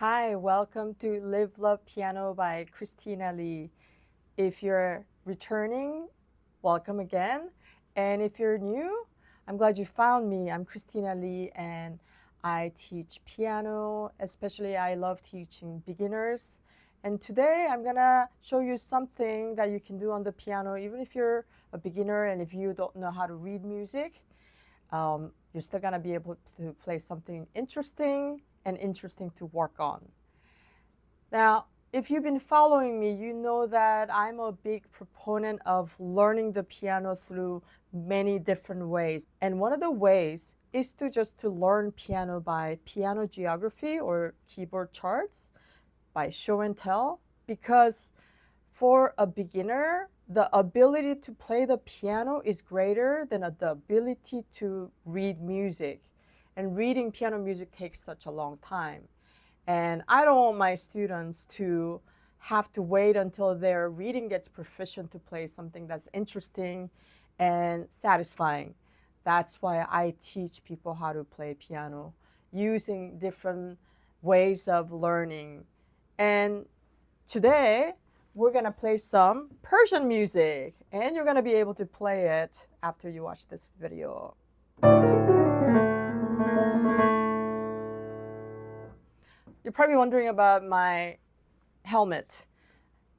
Hi, welcome to Live Love Piano by Kristina Lee. If you're returning, welcome again. And if you're new, I'm glad you found me. I'm Kristina Lee and I teach piano, especially I love teaching beginners. And today I'm gonna show you something that you can do on the piano, even if you're a beginner and if you don't know how to read music. You're still gonna be able to play something interesting to work on. Now, if you've been following me, you know that I'm a big proponent of learning the piano through many different ways. And one of the ways is to learn piano by piano geography or keyboard charts, by show and tell, because for a beginner, the ability to play the piano is greater than the ability to read music. And reading piano music takes such a long time. And I don't want my students to have to wait until their reading gets proficient to play something that's interesting and satisfying. That's why I teach people how to play piano using different ways of learning. And today, we're going to play some Persian music, and you're going to be able to play it after you watch this video. You're probably wondering about my helmet.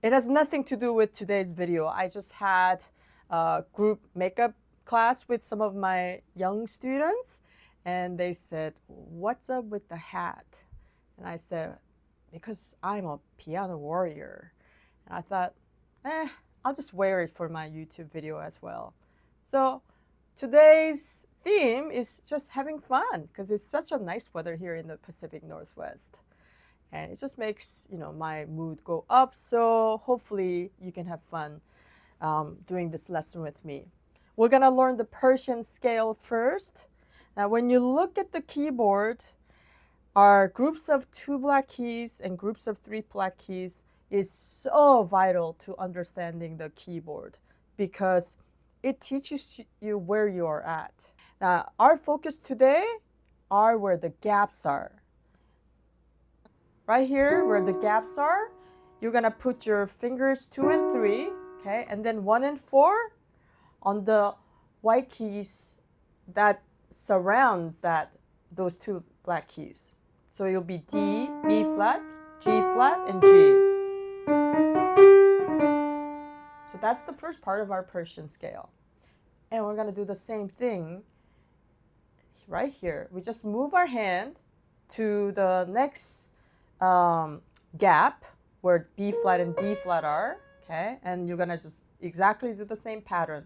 It has nothing to do with today's video. I just had a group makeup class with some of my young students, and they said, "What's up with the hat?" And I said, "Because I'm a piano warrior." And I thought, I'll just wear it for my YouTube video as well. So today's theme is just having fun because it's such a nice weather here in the Pacific Northwest. And it just makes, my mood go up. So hopefully you can have fun doing this lesson with me. We're going to learn the Persian scale first. Now, when you look at the keyboard, our groups of 2 black keys and groups of 3 black keys is so vital to understanding the keyboard because it teaches you where you are at. Now, our focus today are where the gaps are. Right here, where the gaps are, you're gonna put your fingers 2 and 3, okay, and then 1 and 4 on the white keys that surrounds those 2 black keys. So it'll be D, B flat, G flat, and G. So that's the first part of our Persian scale. And we're going to do the same thing right here. We just move our hand to the next gap where B flat and D flat are, okay? And you're going to just exactly do the same pattern.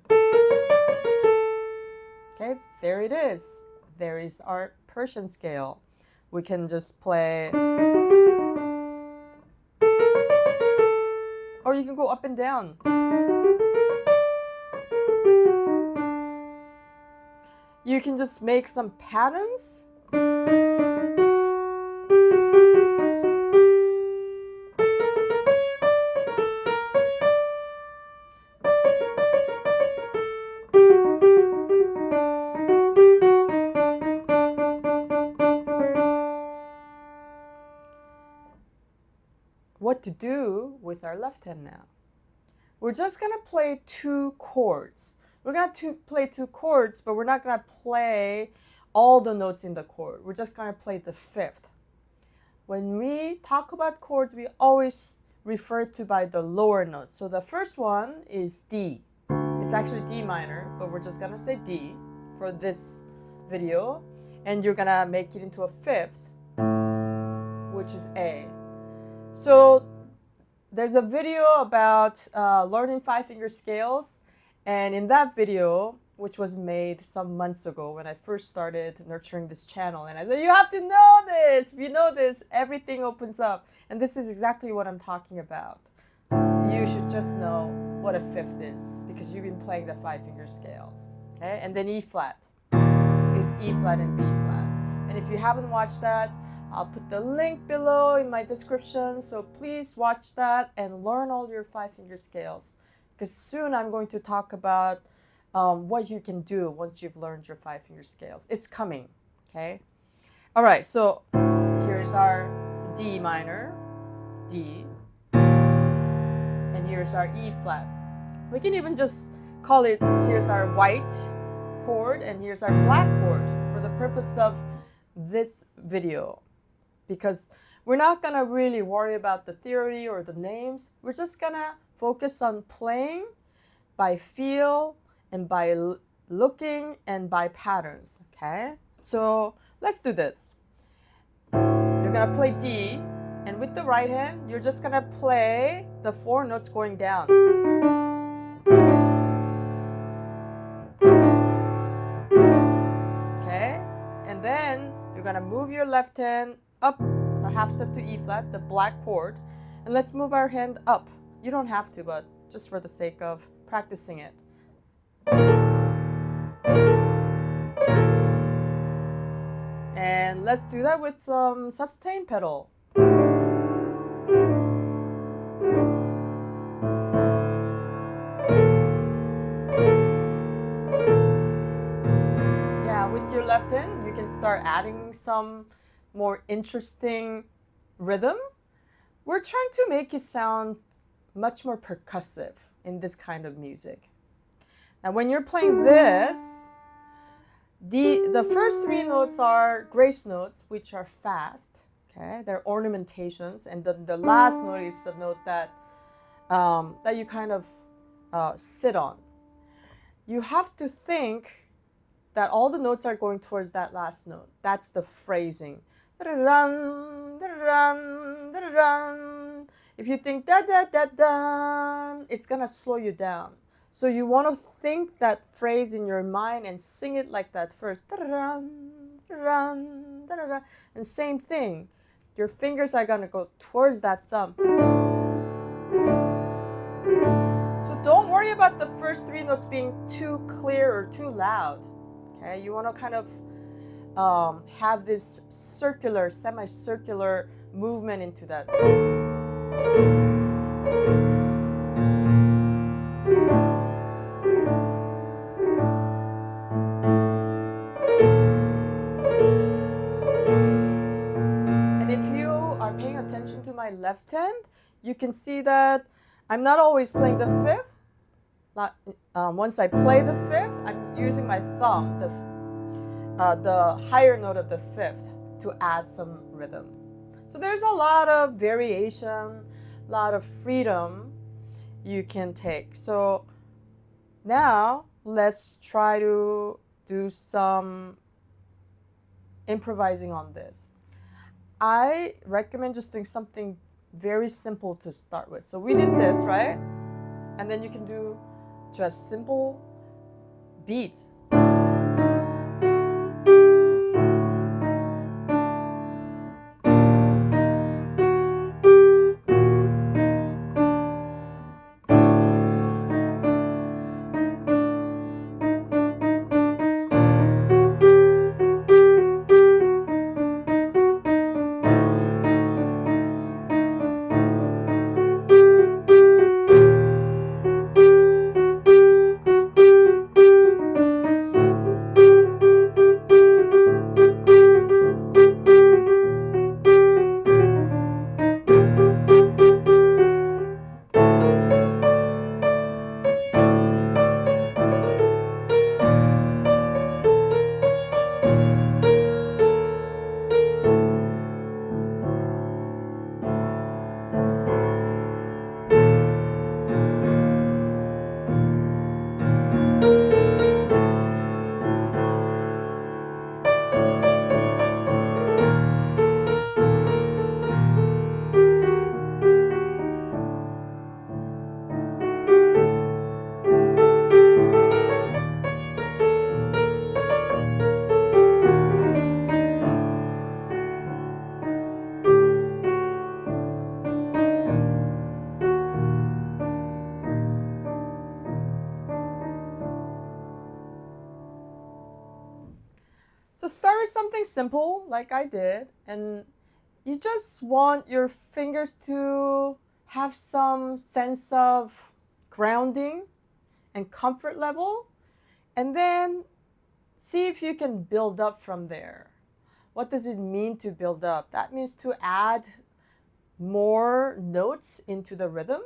Okay, there it is. There is our Persian scale. We can just play, or you can go up and down. You can just make some patterns. What to do with our left hand now? We're just going to play 2 chords. We're going to play 2 chords, but we're not going to play all the notes in the chord. We're just going to play the 5th. When we talk about chords, we always refer to by the lower notes. So the first one is D. It's actually D minor, but we're just going to say D for this video. And you're going to make it into a 5th, which is A. So there's a video about learning 5-finger scales, and in that video, which was made some months ago when I first started nurturing this channel, and I said, you have to know this. If you know this, everything opens up. And this is exactly what I'm talking about. You should just know what a 5th is because you've been playing the 5-finger scales. Okay? And then E flat is E flat and B flat. And if you haven't watched that, I'll put the link below in my description, so please watch that and learn all your 5-finger scales, because soon I'm going to talk about what you can do once you've learned your 5-finger scales. It's coming, okay? All right, so here's our D minor, D, and here's our E flat. We can even just call it, here's our white chord and here's our black chord for the purpose of this video, because we're not gonna really worry about the theory or the names. We're just gonna focus on playing by feel and by looking and by patterns, okay? So let's do this. You're gonna play D, and with the right hand, you're just gonna play the 4 notes going down. Okay? And then you're gonna move your left hand up a half step to E flat, the black chord, and let's move our hand up. You don't have to, but just for the sake of practicing it. And let's do that with some sustain pedal. Yeah, with your left hand, you can start adding some more interesting rhythm. We're trying to make it sound much more percussive in this kind of music. Now, when you're playing this, the first 3 notes are grace notes, which are fast. Okay, they're ornamentations, and the last note is the note that that you kind of sit on. You have to think that all the notes are going towards that last note. That's the phrasing. If you think da da da da, it's gonna slow you down. So you want to think that phrase in your mind and sing it like that first. And same thing. Your fingers are going to go towards that thumb. So don't worry about the first 3 notes being too clear or too loud. Okay, you want to kind of have this circular, semicircular movement into that. Paying attention to my left hand, you can see that I'm not always playing the 5th. Once I play the 5th, I'm using my thumb, the higher note of the 5th, to add some rhythm. So there's a lot of variation, a lot of freedom you can take. So now let's try to do some improvising on this. I recommend just doing something very simple to start with. So we did this, right? And then you can do just simple beats. So start with something simple like I did, and you just want your fingers to have some sense of grounding and comfort level, and then see if you can build up from there. What does it mean to build up? That means to add more notes into the rhythm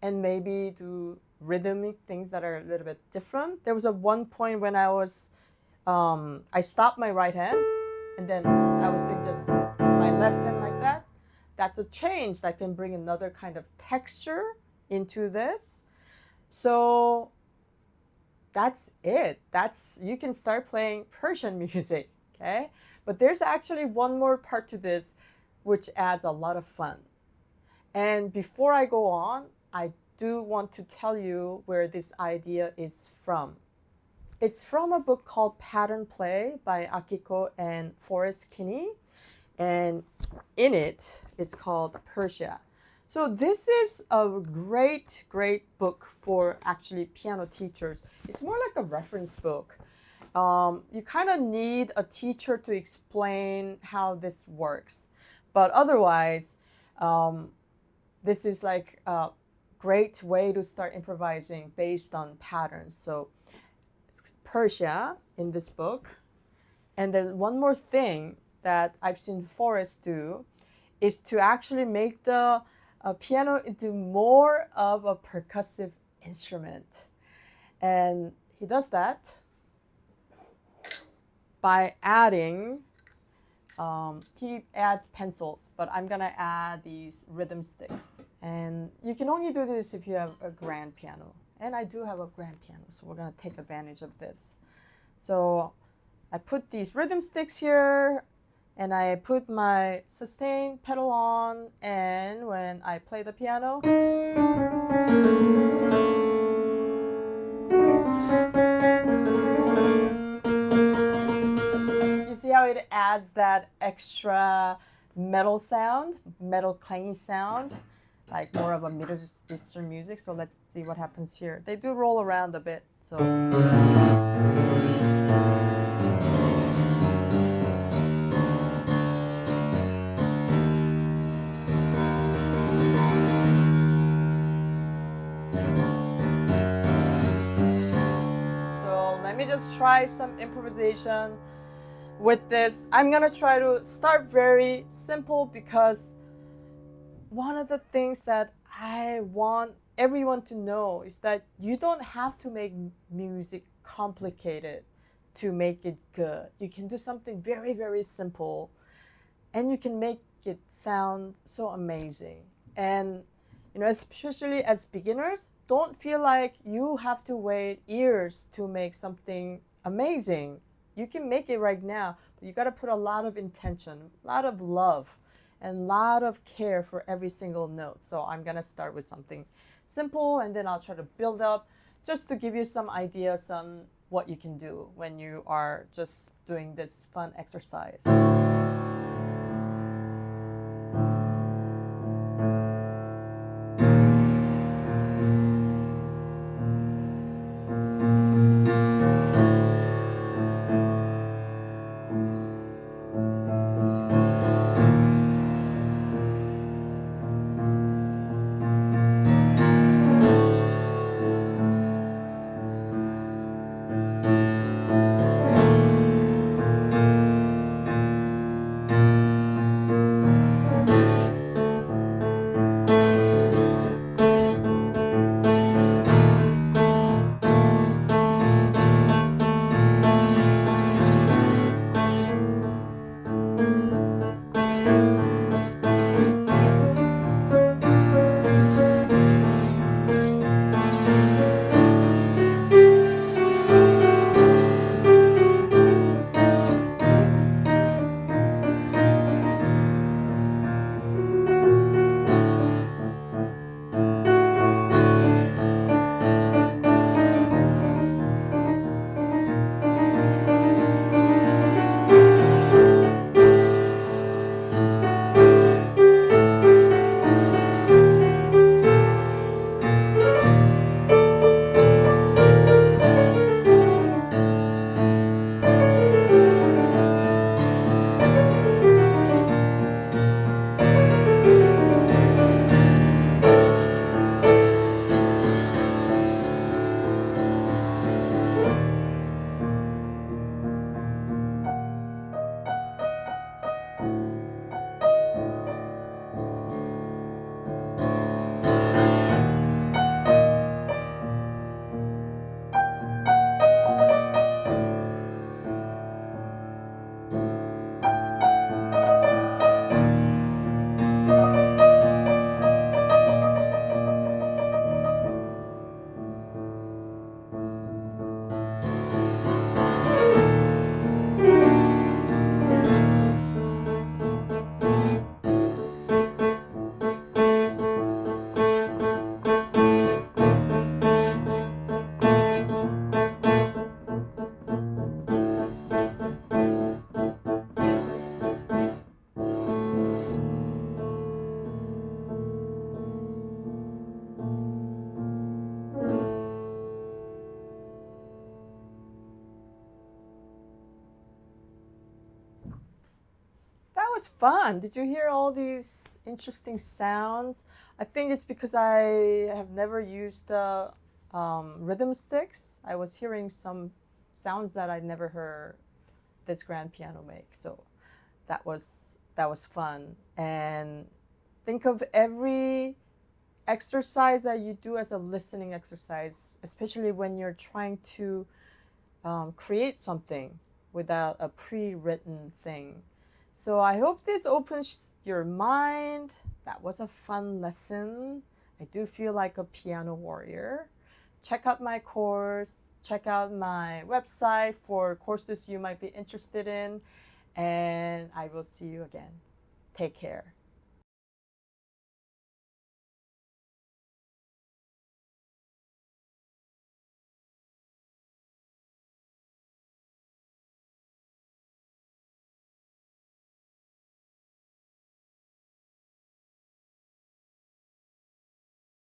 and maybe do rhythmic things that are a little bit different. There was a one point when I stopped my right hand and then I was doing just my left hand like that. That's a change that can bring another kind of texture into this. So that's it. You can start playing Persian music, okay? But there's actually one more part to this which adds a lot of fun. And before I go on, I do want to tell you where this idea is from. It's from a book called Pattern Play by Akiko and Forrest Kinney. And in it, it's called Persia. So this is a great, great book for actually piano teachers. It's more like a reference book. You kind of need a teacher to explain how this works. But otherwise, this is like a great way to start improvising based on patterns. So Persia in this book. And then one more thing that I've seen Forrest do is to actually make the piano into more of a percussive instrument. And he does that by adding, he adds pencils, but I'm gonna add these rhythm sticks. And you can only do this if you have a grand piano. And I do have a grand piano, so we're gonna take advantage of this. So I put these rhythm sticks here, and I put my sustain pedal on, and when I play the piano, you see how it adds that extra metal sound, metal clangy sound, like more of a Middle Eastern music. So let's see what happens here. They do roll around a bit, so. So let me just try some improvisation with this. I'm gonna try to start very simple because one of the things that I want everyone to know is that you don't have to make music complicated to make it good. You can do something very, very simple and you can make it sound so amazing. And especially as beginners, don't feel like you have to wait years to make something amazing. You can make it right now, but you got to put a lot of intention, a lot of love, and a lot of care for every single note. So I'm going to start with something simple, and then I'll try to build up just to give you some ideas on what you can do when you are just doing this fun exercise. was fun. Did you hear all these interesting sounds? I think it's because I have never used the rhythm sticks. I was hearing some sounds that I'd never heard this grand piano make. So that was fun. And think of every exercise that you do as a listening exercise, especially when you're trying to create something without a pre-written thing. So I hope this opens your mind. That was a fun lesson. I do feel like a piano warrior. Check out my course. Check out my website for courses you might be interested in. And I will see you again. Take care.